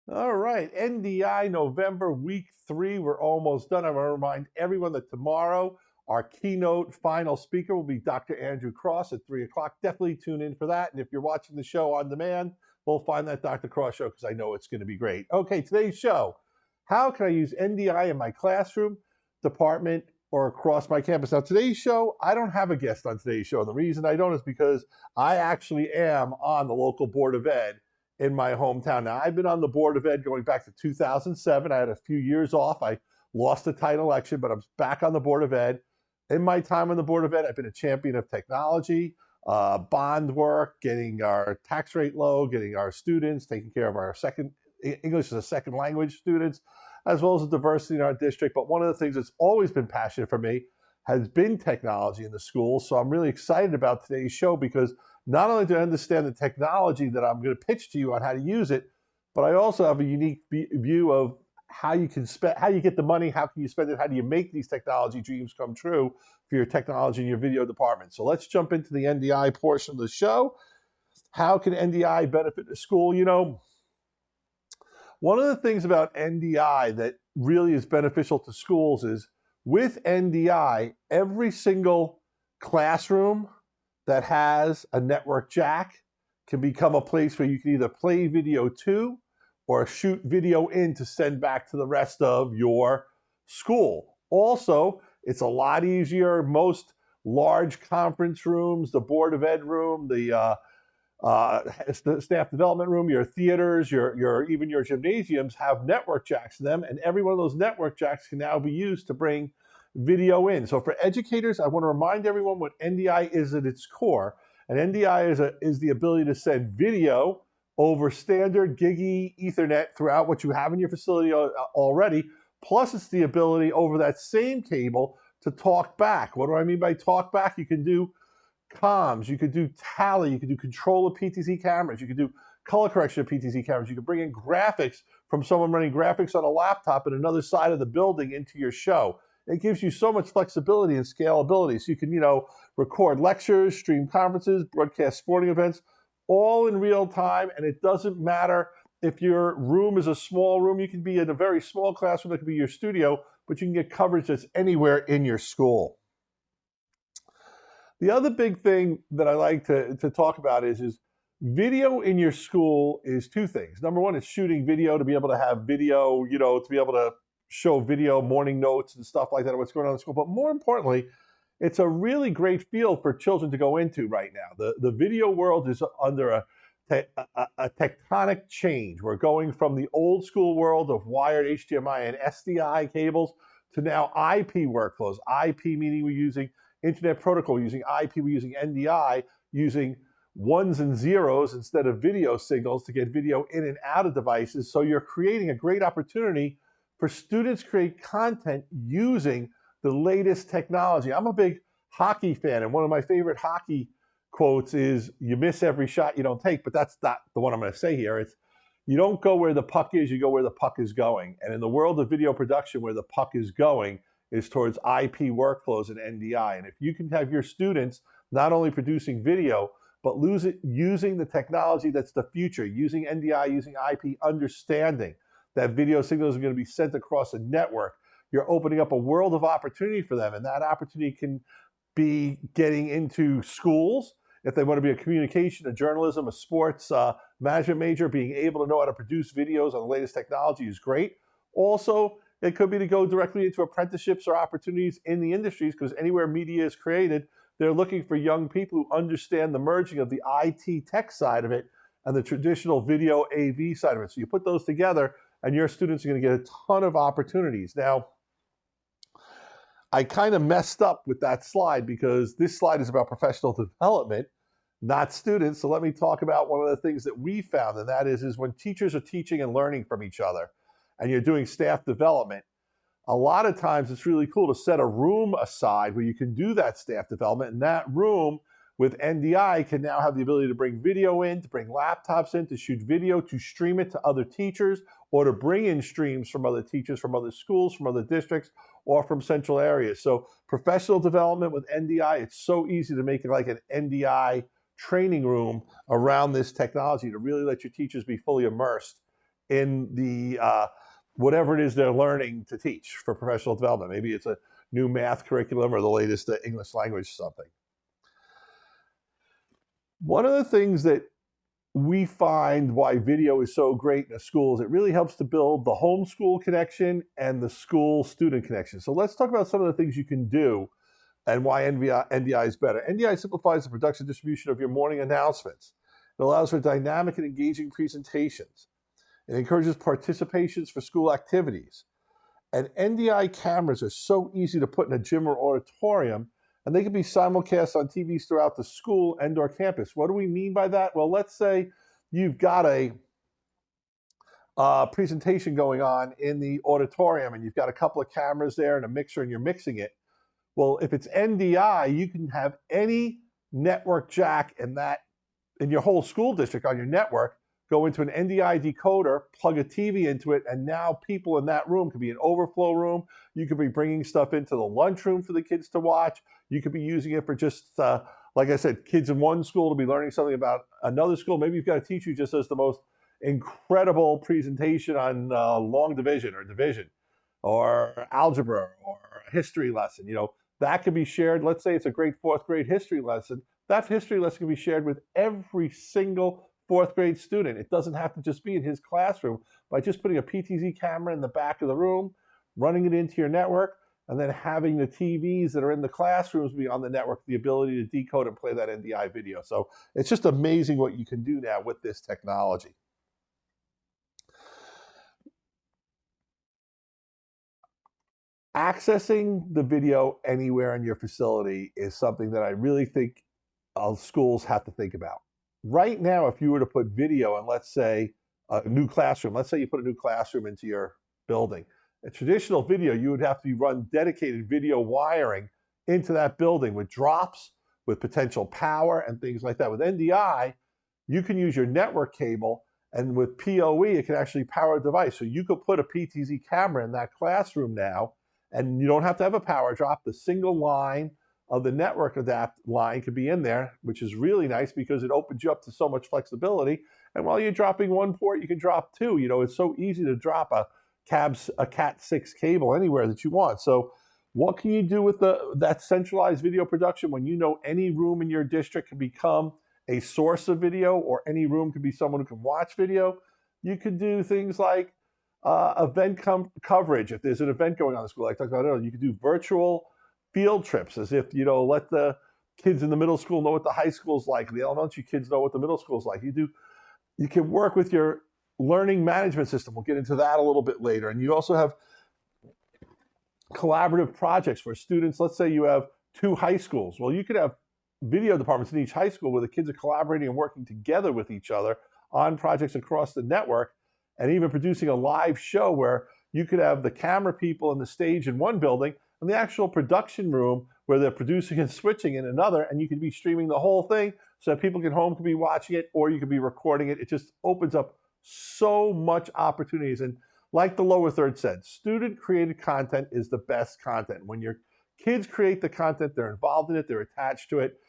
All right, NDI November week 3. We're almost done. I want to remind everyone that tomorrow our keynote final speaker will be Dr. Andrew Cross at 3 o'clock. Definitely tune in for that. And if you're watching the show on demand, we'll find that Dr. Cross show because I know it's going to be great. Okay, today's show. How can I use NDI in my classroom, department, or across my campus? Now, today's show, I don't have a guest on today's show. And the reason I don't is because I actually am on the local Board of Ed in my hometown. Now, I've been on the Board of Ed going back to 2007. I had a few years off. I lost the tight election, but I'm back on the Board of Ed. In my time on the Board of Ed, I've been a champion of technology, bond work, getting our tax rate low, getting our students, taking care of our English as a second language students, as well as the diversity in our district. But one of the things that's always been passionate for me has been technology in the schools. So I'm really excited about today's show because not only do I understand the technology that I'm going to pitch to you on how to use it, but I also have a unique view of how you can spend, how you get the money, how can you spend it, how do you make these technology dreams come true for your technology and your video department. So let's jump into the NDI portion of the show. How can NDI benefit the school? You know, one of the things about NDI that really is beneficial to schools is with NDI, every single classroom that has a network jack can become a place where you can either play video to or shoot video in to send back to the rest of your school. Also, it's a lot easier. Most large conference rooms, the Board of Ed room, the staff development room, your theaters, even your gymnasiums have network jacks in them, and every one of those network jacks can now be used to bring video in. So for educators, I want to remind everyone what NDI is at its core. And NDI is the ability to send video over standard giggy Ethernet throughout what you have in your facility already. Plus, it's the ability over that same cable to talk back. What do I mean by talk back? You can do comms, you could do tally, you could do control of PTZ cameras, you could do color correction of PTZ cameras, you could bring in graphics from someone running graphics on a laptop at another side of the building into your show. It gives you so much flexibility and scalability. So you can, record lectures, stream conferences, broadcast sporting events, all in real time. And it doesn't matter if your room is a small room. You can be in a very small classroom that could be your studio, but you can get coverage that's anywhere in your school. The other big thing that I like to talk about is video in your school is two things. Number one is shooting video to be able to have video, to be able to show video, morning notes and stuff like that of what's going on in school. But more importantly, it's a really great field for children to go into right now. The video world is under a tectonic change. We're going from the old school world of wired HDMI and SDI cables to now IP workflows. IP meaning we're using Internet Protocol, using IP, we're using NDI, using ones and zeros instead of video signals to get video in and out of devices. So you're creating a great opportunity for students to create content using the latest technology. I'm a big hockey fan, and one of my favorite hockey quotes is, "You miss every shot you don't take," but that's not the one I'm going to say here. It's, you don't go where the puck is, you go where the puck is going. And in the world of video production, where the puck is going is towards IP workflows and NDI. And if you can have your students not only producing video, but using the technology that's the future, using NDI, using IP, understanding that video signals are going to be sent across a network, you're opening up a world of opportunity for them. And that opportunity can be getting into schools. If they want to be a communication, a journalism, a sports management major, being able to know how to produce videos on the latest technology is great. Also, it could be to go directly into apprenticeships or opportunities in the industries, because anywhere media is created, they're looking for young people who understand the merging of the IT tech side of it and the traditional video AV side of it. So you put those together and your students are going to get a ton of opportunities. Now, I kind of messed up with that slide because this slide is about professional development, not students. So let me talk about one of the things that we found, and that is when teachers are teaching and learning from each other and you're doing staff development, a lot of times it's really cool to set a room aside where you can do that staff development. And that room with NDI can now have the ability to bring video in, to bring laptops in, to shoot video, to stream it to other teachers, or to bring in streams from other teachers, from other schools, from other districts, or from central areas. So professional development with NDI, it's so easy to make it like an NDI training room around this technology to really let your teachers be fully immersed in the whatever it is they're learning to teach for professional development. Maybe it's a new math curriculum or the latest English language something. One of the things that we find why video is so great in a school is it really helps to build the homeschool connection and the school-student connection. So let's talk about some of the things you can do and why NDI is better. NDI simplifies the production and distribution of your morning announcements. It allows for dynamic and engaging presentations. It encourages participations for school activities. And NDI cameras are so easy to put in a gym or auditorium, and they can be simulcast on TVs throughout the school and or campus. What do we mean by that? Well, let's say you've got a presentation going on in the auditorium and you've got a couple of cameras there and a mixer and you're mixing it. Well, if it's NDI, you can have any network jack in your whole school district on your network go into an NDI decoder, plug a TV into it, and now people in that room could be an overflow room. You could be bringing stuff into the lunchroom for the kids to watch. You could be using it for just, like I said, kids in one school to be learning something about another school. Maybe you've got a teacher who just does the most incredible presentation on long division or algebra or a history lesson. That could be shared. Let's say it's a great fourth grade history lesson. That history lesson can be shared with every single fourth grade student. It doesn't have to just be in his classroom. By just putting a PTZ camera in the back of the room, running it into your network, and then having the TVs that are in the classrooms be on the network, the ability to decode and play that NDI video. So it's just amazing what you can do now with this technology. Accessing the video anywhere in your facility is something that I really think schools have to think about. Right now, if you were to put video in, let's say, a new classroom, let's say you put a new classroom into your building, a traditional video, you would have to run dedicated video wiring into that building with drops, with potential power and things like that. With NDI, you can use your network cable, and with PoE, it can actually power a device. So you could put a PTZ camera in that classroom now, and you don't have to have a power drop. The single line of the network adapt line could be in there, which is really nice because it opens you up to so much flexibility. And while you're dropping one port, you can drop two. It's so easy to drop a Cat6 cable anywhere that you want. So what can you do with that centralized video production when any room in your district can become a source of video, or any room can be someone who can watch video? You could do things like event coverage. If there's an event going on in the school, like I talked about earlier, you could do virtual field trips, as if, let the kids in the middle school know what the high school's like, the elementary kids know what the middle school's like. You can work with your learning management system. We'll get into that a little bit later. And you also have collaborative projects where students, let's say you have two high schools. Well, you could have video departments in each high school where the kids are collaborating and working together with each other on projects across the network, and even producing a live show where you could have the camera people and the stage in one building and the actual production room where they're producing and switching in another, and you could be streaming the whole thing so that people at home could be watching it, or you could be recording it. It just opens up so much opportunities. And like the lower third said, student-created content is the best content. When your kids create the content, they're involved in it, they're attached to it,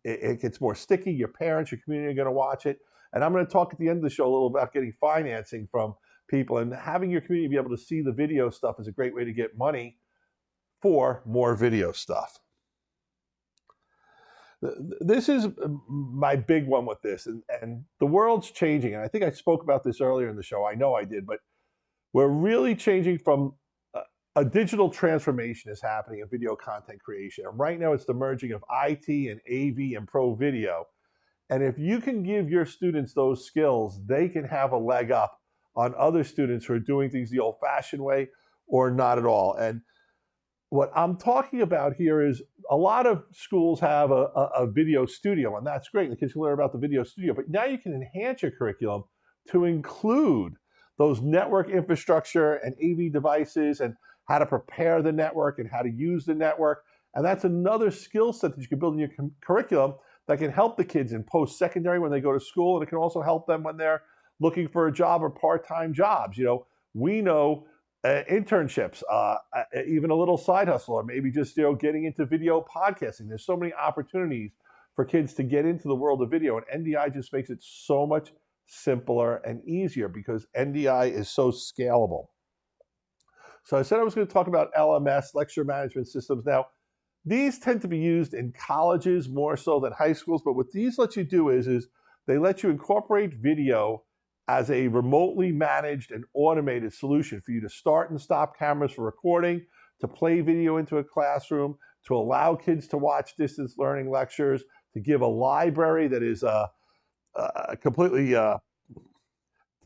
it gets more sticky. Your parents, your community are going to watch it. And I'm going to talk at the end of the show a little about getting financing from people, and having your community be able to see the video stuff is a great way to get money for more video stuff. This is my big one with this, and the world's changing. And I think I spoke about this earlier in the show. I know I did, but we're really changing from a digital transformation is happening in video content creation. And right now it's the merging of IT and AV and pro video. And if you can give your students those skills, they can have a leg up on other students who are doing things the old-fashioned way or not at all. And what I'm talking about here is a lot of schools have a video studio, and that's great. The kids can learn about the video studio, but now you can enhance your curriculum to include those network infrastructure and AV devices and how to prepare the network and how to use the network. And that's another skill set that you can build in your curriculum that can help the kids in post-secondary when they go to school, and it can also help them when they're looking for a job or part-time jobs. We know internships, even a little side hustle, or maybe just getting into video podcasting. There's so many opportunities for kids to get into the world of video, and NDI just makes it so much simpler, and easier because NDI is so scalable. So I said I was going to talk about LMS, lecture management systems. Now, these tend to be used in colleges more so than high schools, but what these let you do is they let you incorporate video as a remotely managed and automated solution for you to start and stop cameras for recording, to play video into a classroom, to allow kids to watch distance learning lectures, to give a library that is completely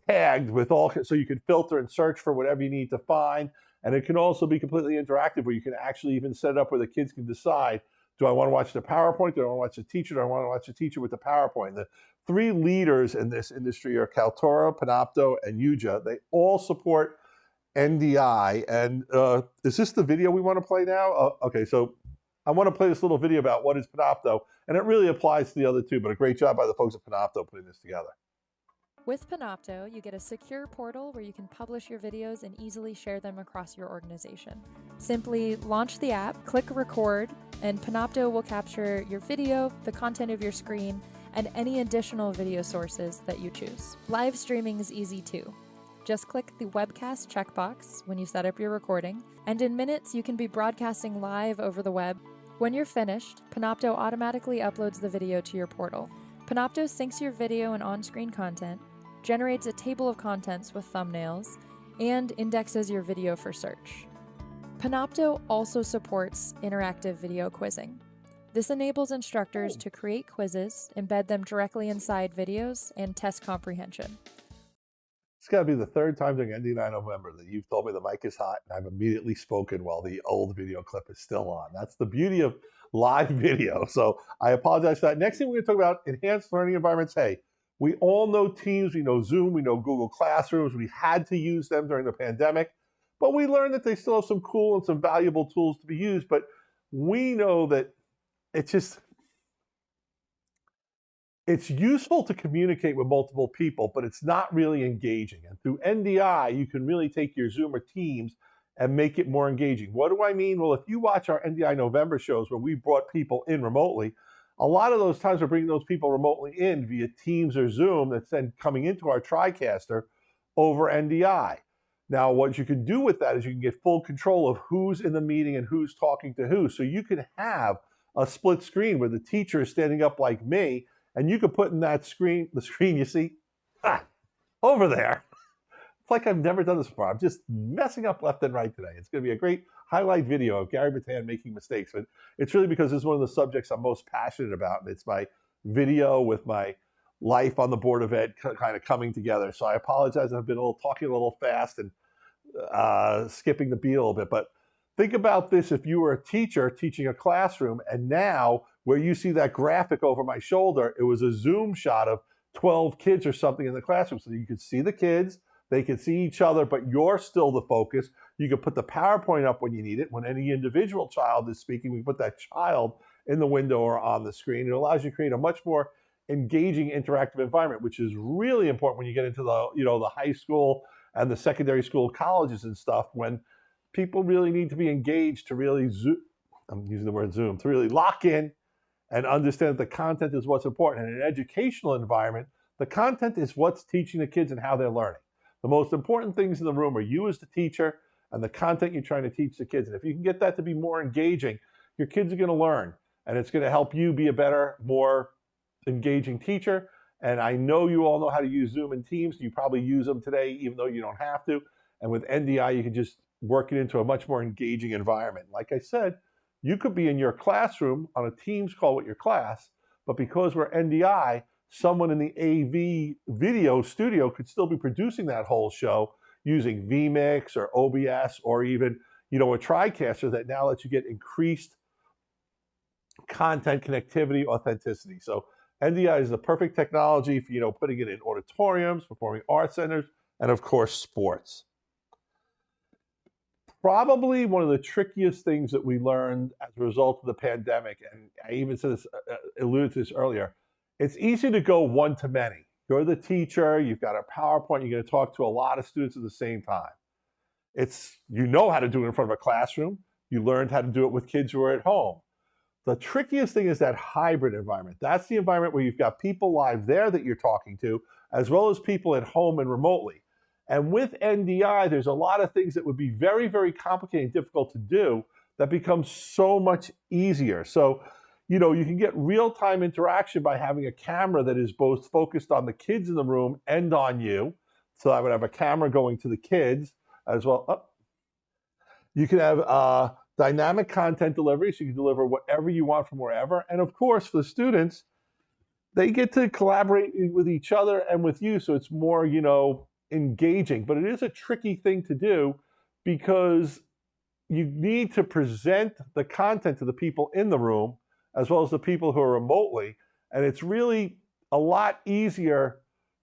tagged with all, so you can filter and search for whatever you need to find. And it can also be completely interactive where you can actually even set it up where the kids can decide, do I want to watch the PowerPoint? Do I want to watch the teacher? Do I want to watch the teacher with the PowerPoint? The three leaders in this industry are Kaltura, Panopto, and Yuja. They all support NDI. And is this the video we want to play now? Okay, so I want to play this little video about what is Panopto, and it really applies to the other two, but a great job by the folks at Panopto putting this together. With Panopto, you get a secure portal where you can publish your videos and easily share them across your organization. Simply launch the app, click record, and Panopto will capture your video, the content of your screen, and any additional video sources that you choose. Live streaming is easy too. Just click the webcast checkbox when you set up your recording, and in minutes you can be broadcasting live over the web. When you're finished, Panopto automatically uploads the video to your portal. Panopto syncs your video and on-screen content, generates a table of contents with thumbnails, and indexes your video for search. Panopto also supports interactive video quizzing. This enables instructors to create quizzes, embed them directly inside videos, and test comprehension. It's got to be the third time during NDI November that you've told me the mic is hot and I've immediately spoken while the old video clip is still on. That's the beauty of live video. So I apologize for that. Next thing we're going to talk about enhanced learning environments. Hey, we all know Teams, we know Zoom, we know Google Classrooms. We had to use them during the pandemic, but we learned that they still have some cool and some valuable tools to be used. But we know that it's useful to communicate with multiple people, but it's not really engaging. And through NDI, you can really take your Zoom or Teams and make it more engaging. What do I mean? Well, if you watch our NDI November shows where we brought people in remotely, a lot of those times we're bringing those people remotely in via Teams or Zoom that's then coming into our TriCaster over NDI. Now, what you can do with that is you can get full control of who's in the meeting and who's talking to who. So you can have a split screen where the teacher is standing up like me, and you can put in that screen, the screen you see, over there. It's like I've never done this before. I'm just messing up left and right today. It's going to be a great highlight video of Gary Battan making mistakes. But it's really because it's one of the subjects I'm most passionate about. And it's my video with my life on the Board of Ed kind of coming together. So I apologize. I've been talking a little fast and skipping the beat a little bit. But think about this if you were a teacher teaching a classroom, and now where you see that graphic over my shoulder, it was a Zoom shot of 12 kids or something in the classroom. So you could see the kids, they could see each other, but you're still the focus. You can put the PowerPoint up when you need it. When any individual child is speaking, we put that child in the window or on the screen. It allows you to create a much more engaging, interactive environment, which is really important when you get into the high school and the secondary school colleges and stuff, when people really need to be engaged to really I'm using the word Zoom, to really lock in and understand that the content is what's important. In an educational environment, the content is what's teaching the kids and how they're learning. The most important things in the room are you as the teacher and the content you're trying to teach the kids. And if you can get that to be more engaging, your kids are going to learn, and it's going to help you be a better, more engaging teacher. And I know you all know how to use Zoom and Teams. You probably use them today, even though you don't have to. And with NDI, you can just work it into a much more engaging environment. Like I said, you could be in your classroom on a Teams call with your class, but because we're NDI, someone in the AV video studio could still be producing that whole show using vMix or OBS or even, a TriCaster that now lets you get increased content connectivity, authenticity. So NDI is the perfect technology for, putting it in auditoriums, performing arts centers, and of course, sports. Probably one of the trickiest things that we learned as a result of the pandemic, and I even said this, alluded to this earlier, it's easy to go one to many. You're the teacher, you've got a PowerPoint, you're going to talk to a lot of students at the same time. You know how to do it in front of a classroom. You learned how to do it with kids who are at home. The trickiest thing is that hybrid environment. That's the environment where you've got people live there that you're talking to, as well as people at home and remotely. And with NDI, there's a lot of things that would be very, very complicated and difficult to do that become so much easier. So, you know, you can get real-time interaction by having a camera that is both focused on the kids in the room and on you. So I would have a camera going to the kids as well. Oh. You can have dynamic content delivery, so you can deliver whatever you want from wherever. And of course, for the students, they get to collaborate with each other and with you, so it's more, you know, engaging. But it is a tricky thing to do because you need to present the content to the people in the room as well as the people who are remotely. And it's really a lot easier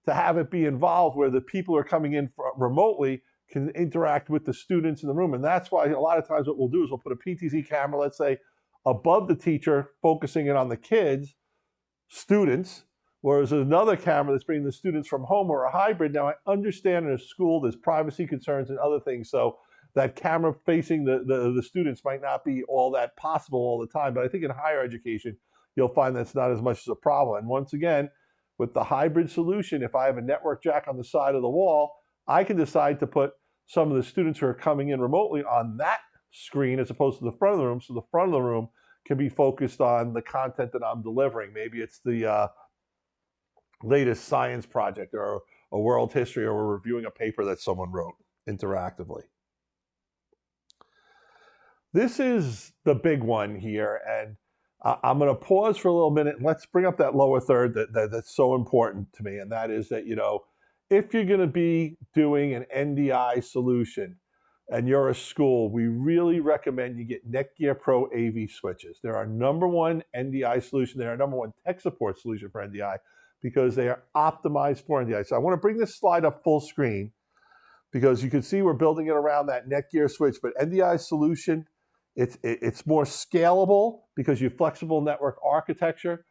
to have it be involved where the people who are coming in remotely can interact with the students in the room. And that's why a lot of times what we'll do is we'll put a PTZ camera, let's say, above the teacher, focusing it on the kids, students, whereas there's another camera that's bringing the students from home or a hybrid. Now, I understand in a school there's privacy concerns and other things, so that camera facing the students might not be all that possible all the time, but I think in higher education, you'll find that's not as much as a problem. And once again, with the hybrid solution, if I have a network jack on the side of the wall, I can decide to put some of the students who are coming in remotely on that screen as opposed to the front of the room, so the front of the room can be focused on the content that I'm delivering. Maybe it's the latest science project or a world history, or we're reviewing a paper that someone wrote interactively. This is the big one here, and I'm going to pause for a little minute and let's bring up that lower third that's so important to me, and that is that, you know, if you're going to be doing an NDI solution and you're a school, we really recommend you get Netgear Pro AV switches. They're our #1 NDI solution. They're our #1 tech support solution for NDI because they are optimized for NDI. So I want to bring this slide up full screen because you can see we're building it around that Netgear switch, but NDI solution, it's more scalable because you have flexible network architecture.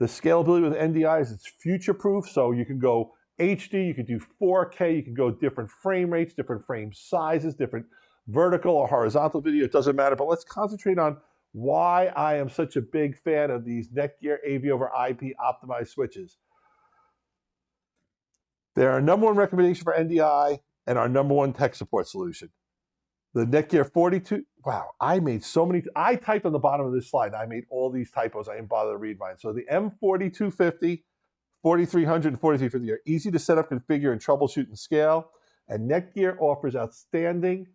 The scalability with NDI is it's future-proof, so you can go HD, you can do 4K, you can go different frame rates, different frame sizes, different vertical or horizontal video, it doesn't matter. But let's concentrate on why I am such a big fan of these Netgear AV over IP optimized switches. They're our #1 recommendation for NDI and our #1 tech support solution. The Netgear 42, wow, I made so many, I typed on the bottom of this slide, and I made all these typos, I didn't bother to read mine. So the M4250, 4300, and 4350 are easy to set up, configure, and troubleshoot and scale. And Netgear offers outstanding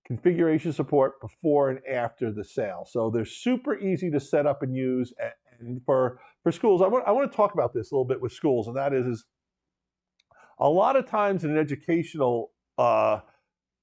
configuration support before and after the sale. So they're super easy to set up and use. And for schools, I want to talk about this a little bit with schools, and that is a lot of times in an educational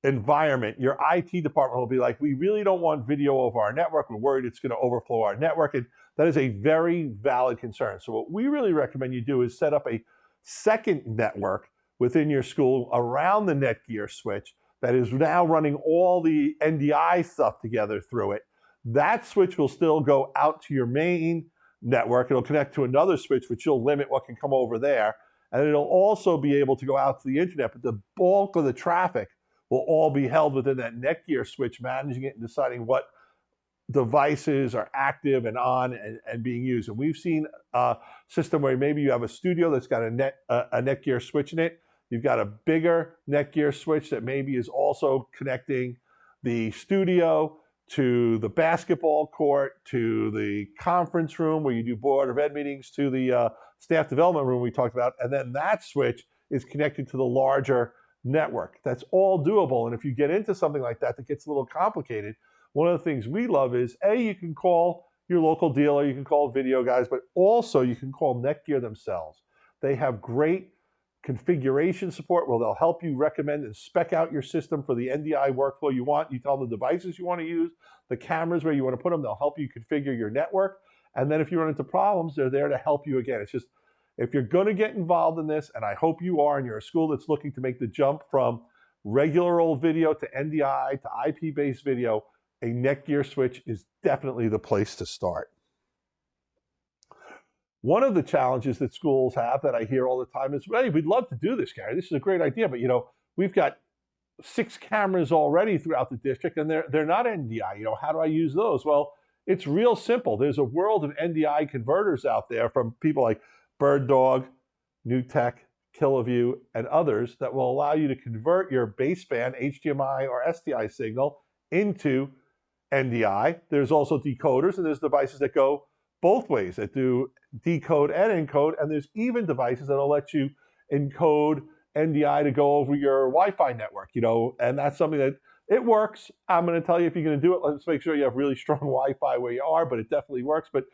environment, your IT department will be like, we really don't want video over our network. We're worried it's going to overflow our network. And that is a very valid concern. So what we really recommend you do is set up a second network within your school around the Netgear switch that is now running all the NDI stuff together through it. That switch will still go out to your main network. It'll connect to another switch, which you'll limit what can come over there. And it'll also be able to go out to the internet, but the bulk of the traffic will all be held within that Netgear switch, managing it and deciding what devices are active and on and being used. And we've seen a system where maybe you have a studio that's got a Netgear switch in it. You've got a bigger Netgear switch that maybe is also connecting the studio to the basketball court, to the conference room where you do Board of Ed meetings, to the staff development room we talked about. And then that switch is connected to the larger network. That's all doable. And if you get into something like that that gets a little complicated, one of the things we love is, A, you can call your local dealer, you can call video guys, but also you can call Netgear themselves. They have great configuration support where they'll help you recommend and spec out your system for the NDI workflow you want. You tell them the devices you want to use, the cameras where you want to put them, they'll help you configure your network. And then if you run into problems, they're there to help you again. It's just, if you're going to get involved in this, and I hope you are, and you're a school that's looking to make the jump from regular old video to NDI to IP-based video, a Netgear switch is definitely the place to start. One of the challenges that schools have that I hear all the time is, hey, we'd love to do this, Gary. This is a great idea, but we've got 6 cameras already throughout the district, and they're not NDI. How do I use those? Well, it's real simple. There's a world of NDI converters out there from people like Bird Dog, New Tech, kiloview, and others that will allow you to convert your baseband HDMI or SDI signal into NDI. There's also decoders, and there's devices that go both ways that do decode and encode, and there's even devices that'll let you encode NDI to go over your Wi-Fi network, and that's something that it works. I'm going to tell you, if you're going to do it, let's make sure you have really strong Wi-Fi where you are, but it definitely works. But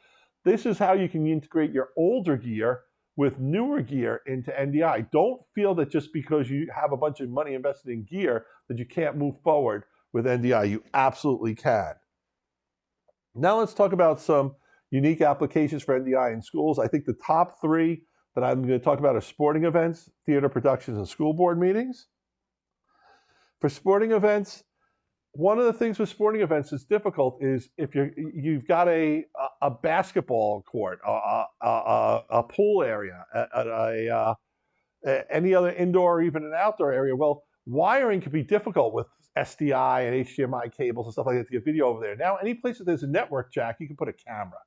this is how you can integrate your older gear with newer gear into NDI. Don't feel that just because you have a bunch of money invested in gear that you can't move forward with NDI. You absolutely can. Now let's talk about some unique applications for NDI in schools. I think the top three that I'm going to talk about are sporting events, theater productions, and school board meetings. For sporting events, one of the things with sporting events that's difficult is if you've got a basketball court, a pool area, any other indoor or even an outdoor area. Well, wiring can be difficult with SDI and HDMI cables and stuff like that to get video over there. Now, any place that there's a network jack, you can put a camera.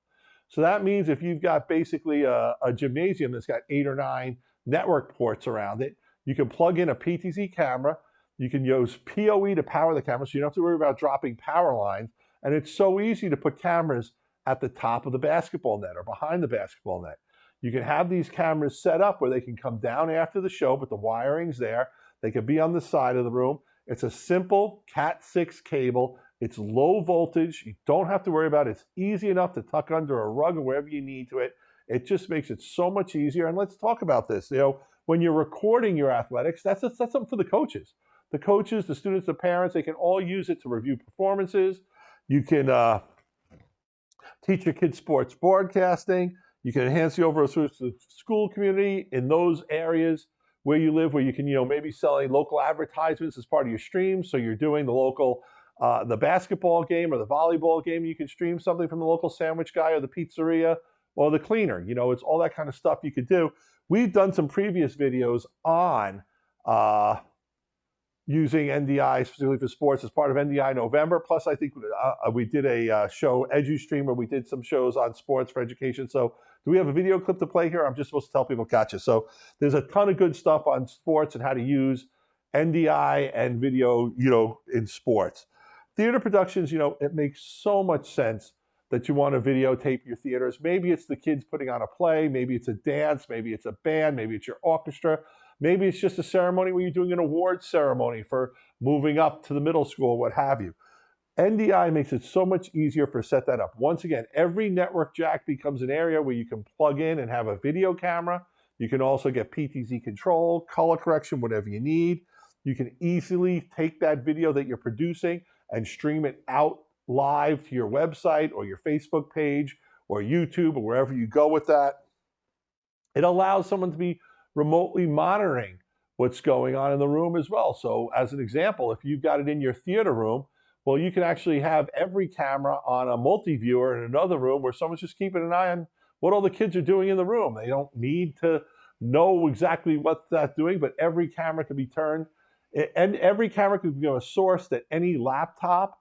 So that means if you've got basically a gymnasium that's got 8 or 9 network ports around it, you can plug in a PTZ camera. You can use PoE to power the camera, so you don't have to worry about dropping power lines. And it's so easy to put cameras at the top of the basketball net or behind the basketball net. You can have these cameras set up where they can come down after the show, but the wiring's there. They can be on the side of the room. It's a simple Cat6 cable. It's low voltage. You don't have to worry about it. It's easy enough to tuck under a rug or wherever you need to it. It just makes it so much easier. And let's talk about this. When you're recording your athletics, that's something for the coaches. The coaches, the students, the parents, they can all use it to review performances. You can teach your kids sports broadcasting. You can enhance the overall school community in those areas where you live, where you can, maybe selling local advertisements as part of your stream. So you're doing the local, the basketball game or the volleyball game. You can stream something from the local sandwich guy or the pizzeria or the cleaner. It's all that kind of stuff you could do. We've done some previous videos on using NDI specifically for sports as part of NDI November. Plus, I think we did a show, EduStream, where we did some shows on sports for education. So do we have a video clip to play here? I'm just supposed to tell people, gotcha. So there's a ton of good stuff on sports and how to use NDI and video, in sports. Theater productions, it makes so much sense that you want to videotape your theaters. Maybe it's the kids putting on a play. Maybe it's a dance. Maybe it's a band. Maybe it's your orchestra. Maybe it's just a ceremony where you're doing an awards ceremony for moving up to the middle school, what have you. NDI makes it so much easier for set that up. Once again, every network jack becomes an area where you can plug in and have a video camera. You can also get PTZ control, color correction, whatever you need. You can easily take that video that you're producing and stream it out live to your website or your Facebook page or YouTube or wherever you go with that. It allows someone to be remotely monitoring what's going on in the room as well. So as an example, if you've got it in your theater room, well, you can actually have every camera on a multi-viewer in another room where someone's just keeping an eye on what all the kids are doing in the room. They don't need to know exactly what that's doing, but every camera can be turned, and every camera can become a source that any laptop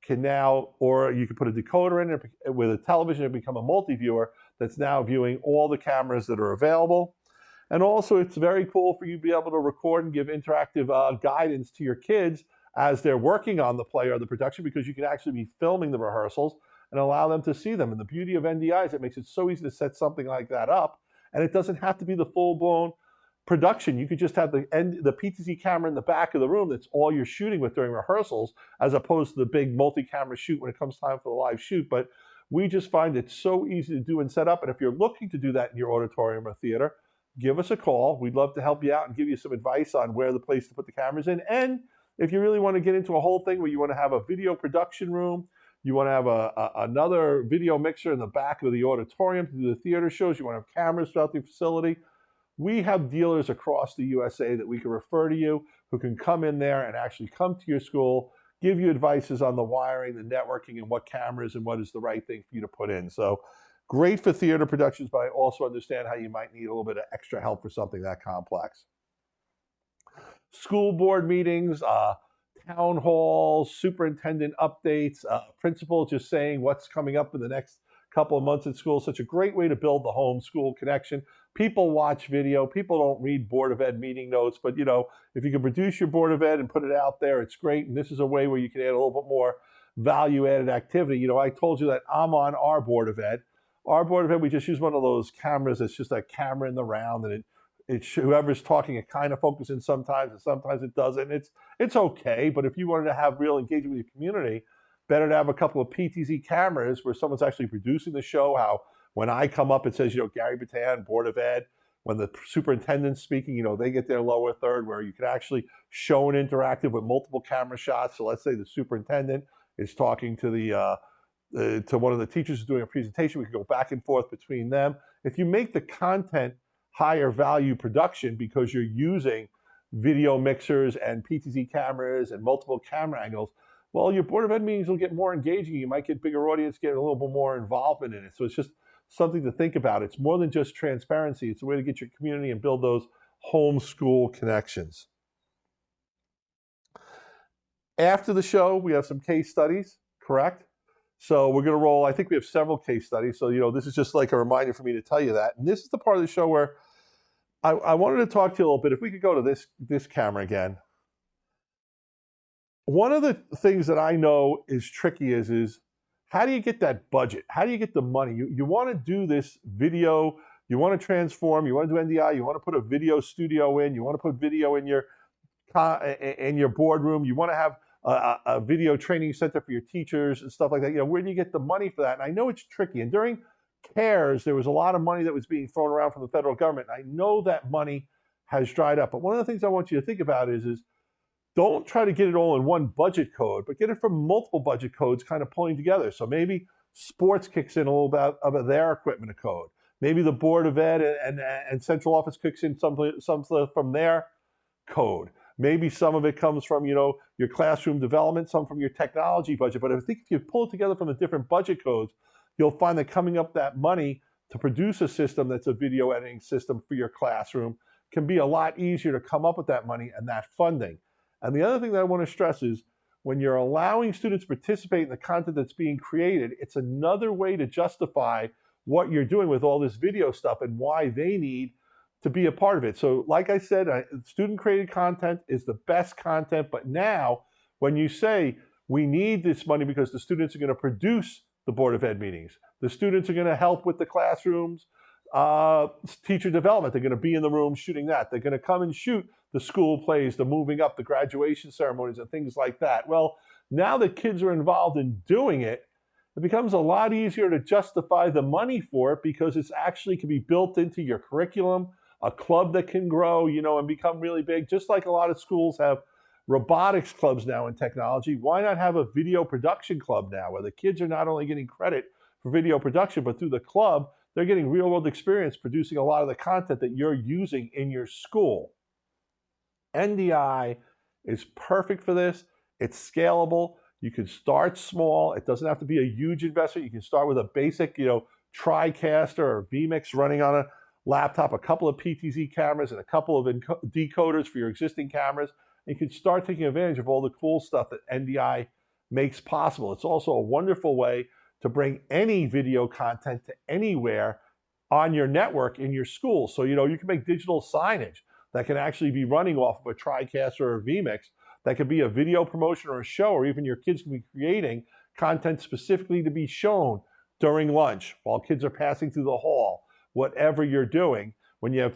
can now, or you can put a decoder in it with a television and become a multi-viewer that's now viewing all the cameras that are available. And also, it's very cool for you to be able to record and give interactive guidance to your kids as they're working on the play or the production, because you can actually be filming the rehearsals and allow them to see them. And the beauty of NDI is it makes it so easy to set something like that up, and it doesn't have to be the full-blown production. You could just have the PTZ camera in the back of the room that's all you're shooting with during rehearsals, as opposed to the big multi-camera shoot when it comes time for the live shoot. But we just find it so easy to do and set up. And if you're looking to do that in your auditorium or theater, give us a call. We'd love to help you out and give you some advice on where the place to put the cameras in. And if you really want to get into a whole thing where you want to have a video production room, you want to have another video mixer in the back of the auditorium to do the theater shows, you want to have cameras throughout the facility, we have dealers across the USA that we can refer to you who can come in there and actually come to your school, give you advices on the wiring, the networking, and what cameras and what is the right thing for you to put in. So great for theater productions, but I also understand how you might need a little bit of extra help for something that complex. School board meetings, town halls, superintendent updates, principal just saying what's coming up in the next couple of months at school. Such a great way to build the homeschool connection. People watch video. People don't read Board of Ed meeting notes, but if you can produce your Board of Ed and put it out there, it's great. And this is a way where you can add a little bit more value-added activity. I told you that I'm on our Board of Ed. Our Board of Ed, we just use one of those cameras. It's just a camera in the round, and whoever's talking, it kind of focuses in sometimes, and sometimes it doesn't. It's okay, but if you wanted to have real engagement with your community, better to have a couple of PTZ cameras where someone's actually producing the show. How when I come up, it says, Gary Batan, Board of Ed. When the superintendent's speaking, they get their lower third, where you can actually show an interactive with multiple camera shots. So let's say the superintendent is talking to to one of the teachers who's doing a presentation. We can go back and forth between them. If you make the content higher value production because you're using video mixers and PTZ cameras and multiple camera angles, well, your Board of Ed meetings will get more engaging. You might get bigger audience, get a little bit more involvement in it. So it's just something to think about. It's more than just transparency. It's a way to get your community and build those homeschool connections. After the show, we have some case studies, correct? So we're going to roll, I think we have several case studies. So, this is just like a reminder for me to tell you that. And this is the part of the show where I wanted to talk to you a little bit. If we could go to this camera again. One of the things that I know is tricky is how do you get that budget? How do you get the money? You want to do this video, you want to transform, you want to do NDI, you want to put a video studio in, you want to put video in your boardroom, you want to have a video training center for your teachers and stuff like that. Where do you get the money for that? And I know it's tricky. And during CARES, there was a lot of money that was being thrown around from the federal government. I know that money has dried up. But one of the things I want you to think about is don't try to get it all in one budget code, but get it from multiple budget codes kind of pulling together. So maybe sports kicks in a little bit of their equipment code. Maybe the Board of Ed and central office kicks in some from their code. Maybe some of it comes from, your classroom development, some from your technology budget. But I think if you pull it together from the different budget codes, you'll find that coming up that money to produce a system that's a video editing system for your classroom can be a lot easier to come up with that money and that funding. And the other thing that I want to stress is when you're allowing students to participate in the content that's being created, it's another way to justify what you're doing with all this video stuff and why they need to be a part of it. So like I said, student-created content is the best content, but now when you say we need this money because the students are going to produce the Board of Ed meetings, the students are going to help with the classrooms, teacher development, they're going to be in the room shooting that, they're going to come and shoot the school plays, the moving up, the graduation ceremonies and things like that. Well, now that kids are involved in doing it, it becomes a lot easier to justify the money for it because it's actually can be built into your curriculum, a club that can grow, and become really big. Just like a lot of schools have robotics clubs now in technology, why not have a video production club now where the kids are not only getting credit for video production, but through the club, they're getting real world experience producing a lot of the content that you're using in your school. NDI is perfect for this. It's scalable. You can start small. It doesn't have to be a huge investment. You can start with a basic, TriCaster or vMix running on a laptop, a couple of PTZ cameras, and a couple of decoders for your existing cameras. And you can start taking advantage of all the cool stuff that NDI makes possible. It's also a wonderful way to bring any video content to anywhere on your network in your school. So, you can make digital signage that can actually be running off of a TriCaster or a vMix. That could be a video promotion or a show, or even your kids can be creating content specifically to be shown during lunch while kids are passing through the hall. Whatever you're doing, when you have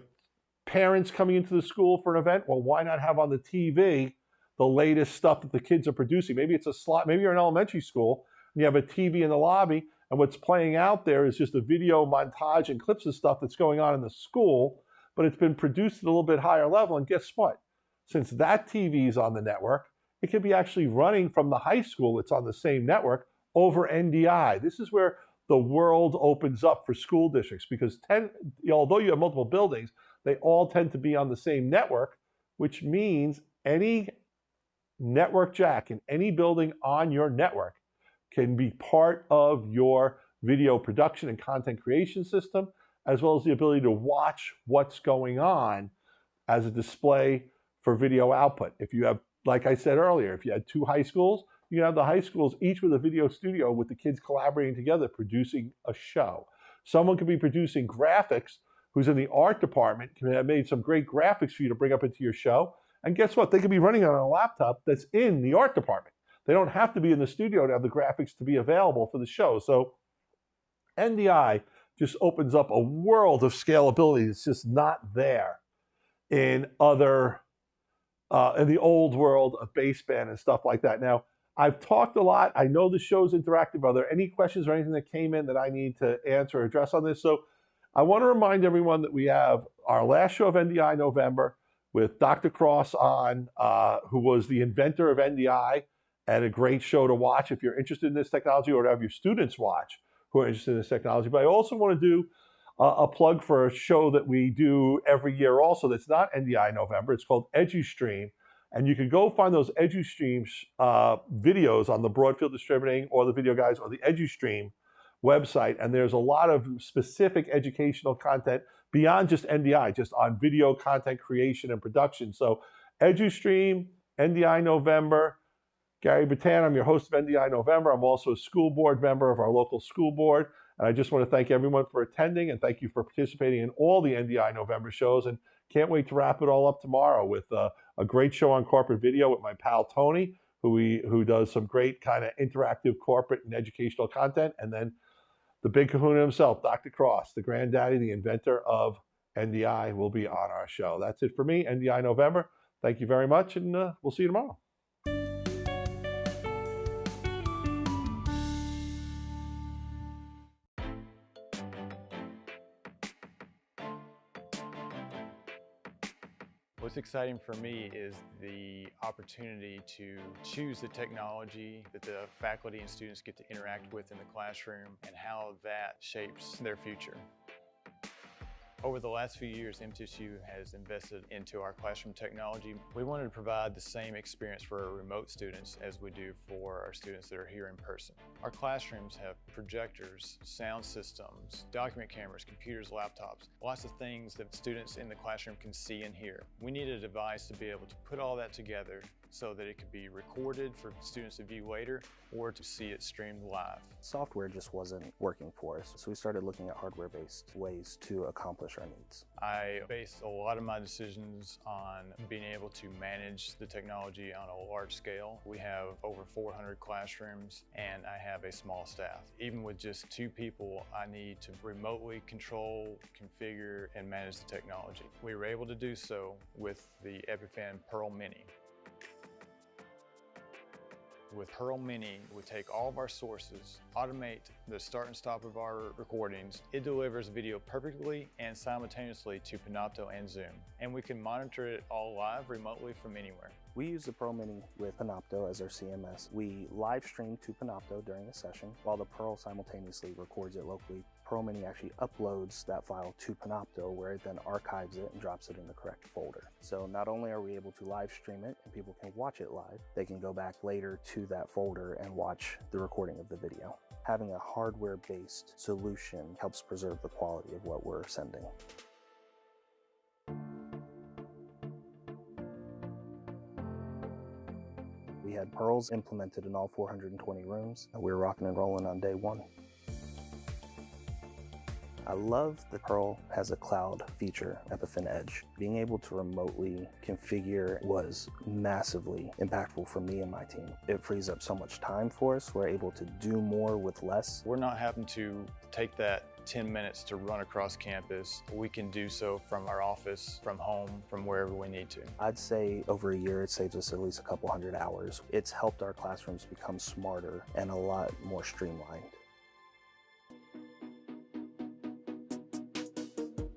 parents coming into the school for an event, well, why not have on the TV the latest stuff that the kids are producing? Maybe it's a slot, maybe you're in elementary school and you have a TV in the lobby and what's playing out there is just a video montage and clips of stuff that's going on in the school, but it's been produced at a little bit higher level. And guess what? Since that TV is on the network, it could be actually running from the high school that's on the same network over NDI. This is where the world opens up for school districts because although you have multiple buildings, they all tend to be on the same network, which means any network jack in any building on your network can be part of your video production and content creation system, as well as the ability to watch what's going on as a display for video output. If you have, like I said earlier, if you had two high schools, You have the high schools, each with a video studio with the kids collaborating together, producing a show. Someone could be producing graphics who's in the art department, can have made some great graphics for you to bring up into your show. And guess what? They could be running it on a laptop that's in the art department. They don't have to be in the studio to have the graphics to be available for the show. So NDI just opens up a world of scalability that's just not there in in the old world of baseband and stuff like that. Now, I've talked a lot. I know the show's interactive. Are there any questions or anything that came in that I need to answer or address on this? So I want to remind everyone that we have our last show of NDI November with Dr. Cross on, who was the inventor of NDI, and a great show to watch if you're interested in this technology, or to have your students watch who are interested in this technology. But I also want to do a plug for a show that we do every year also that's not NDI November. It's called EduStream. And you can go find those EduStream videos on the Broadfield Distributing or the Video Guys or the EduStream website. And there's a lot of specific educational content beyond just NDI, just on video content creation and production. So EduStream, NDI November. Gary Batan, I'm your host of NDI November. I'm also a school board member of our local school board. And I just want to thank everyone for attending, and thank you for participating in all the NDI November shows. And can't wait to wrap it all up tomorrow with a great show on corporate video with my pal Tony, who does some great kind of interactive corporate and educational content. And then the big kahuna himself, Dr. Cross, the granddaddy, the inventor of NDI, will be on our show. That's it for me, NDI November. Thank you very much, and we'll see you tomorrow. What's exciting for me is the opportunity to choose the technology that the faculty and students get to interact with in the classroom and how that shapes their future. Over the last few years, MTSU has invested into our classroom technology. We wanted to provide the same experience for our remote students as we do for our students that are here in person. Our classrooms have projectors, sound systems, document cameras, computers, laptops, lots of things that students in the classroom can see and hear. We need a device to be able to put all that together so that it could be recorded for students to view later or to see it streamed live. Software just wasn't working for us, so we started looking at hardware-based ways to accomplish our needs. I based a lot of my decisions on being able to manage the technology on a large scale. We have over 400 classrooms and I have a small staff. Even with just 2 people, I need to remotely control, configure, and manage the technology. We were able to do so with the Epiphan Pearl Mini. With Pearl Mini, we take all of our sources, automate the start and stop of our recordings. It delivers video perfectly and simultaneously to Panopto and Zoom. And we can monitor it all live remotely from anywhere. We use the Pearl Mini with Panopto as our CMS. We live stream to Panopto during a session while the Pearl simultaneously records it locally. Pearl Mini actually uploads that file to Panopto, where it then archives it and drops it in the correct folder. So not only are we able to live stream it and people can watch it live, they can go back later to that folder and watch the recording of the video. Having a hardware-based solution helps preserve the quality of what we're sending. We had Pearls implemented in all 420 rooms. We were rocking and rolling on day 1. I love that Pearl has a cloud feature, Epiphan Edge. Being able to remotely configure was massively impactful for me and my team. It frees up so much time for us. We're able to do more with less. We're not having to take that 10 minutes to run across campus. We can do so from our office, from home, from wherever we need to. I'd say over a year, it saves us at least a couple hundred hours. It's helped our classrooms become smarter and a lot more streamlined.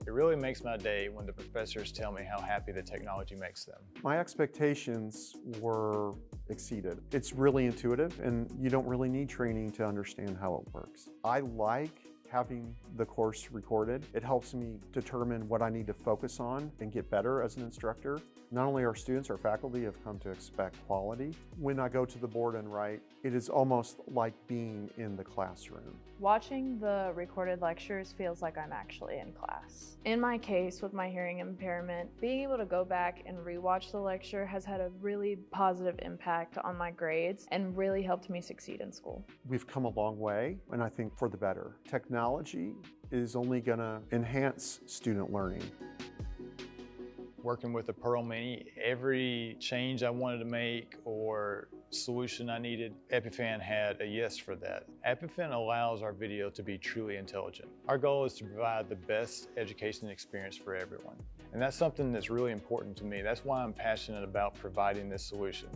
It really makes my day when the professors tell me how happy the technology makes them. My expectations were exceeded. It's really intuitive and you don't really need training to understand how it works. I like having the course recorded. It helps me determine what I need to focus on and get better as an instructor. Not only our students, our faculty have come to expect quality. When I go to the board and write, it is almost like being in the classroom. Watching the recorded lectures feels like I'm actually in class. In my case, with my hearing impairment, being able to go back and rewatch the lecture has had a really positive impact on my grades and really helped me succeed in school. We've come a long way, and I think for the better. Technology is only going to enhance student learning. Working with the Pearl Mini, every change I wanted to make or solution I needed, EpiFan had a yes for that. EpiFan allows our video to be truly intelligent. Our goal is to provide the best education experience for everyone. And that's something that's really important to me. That's why I'm passionate about providing this solution.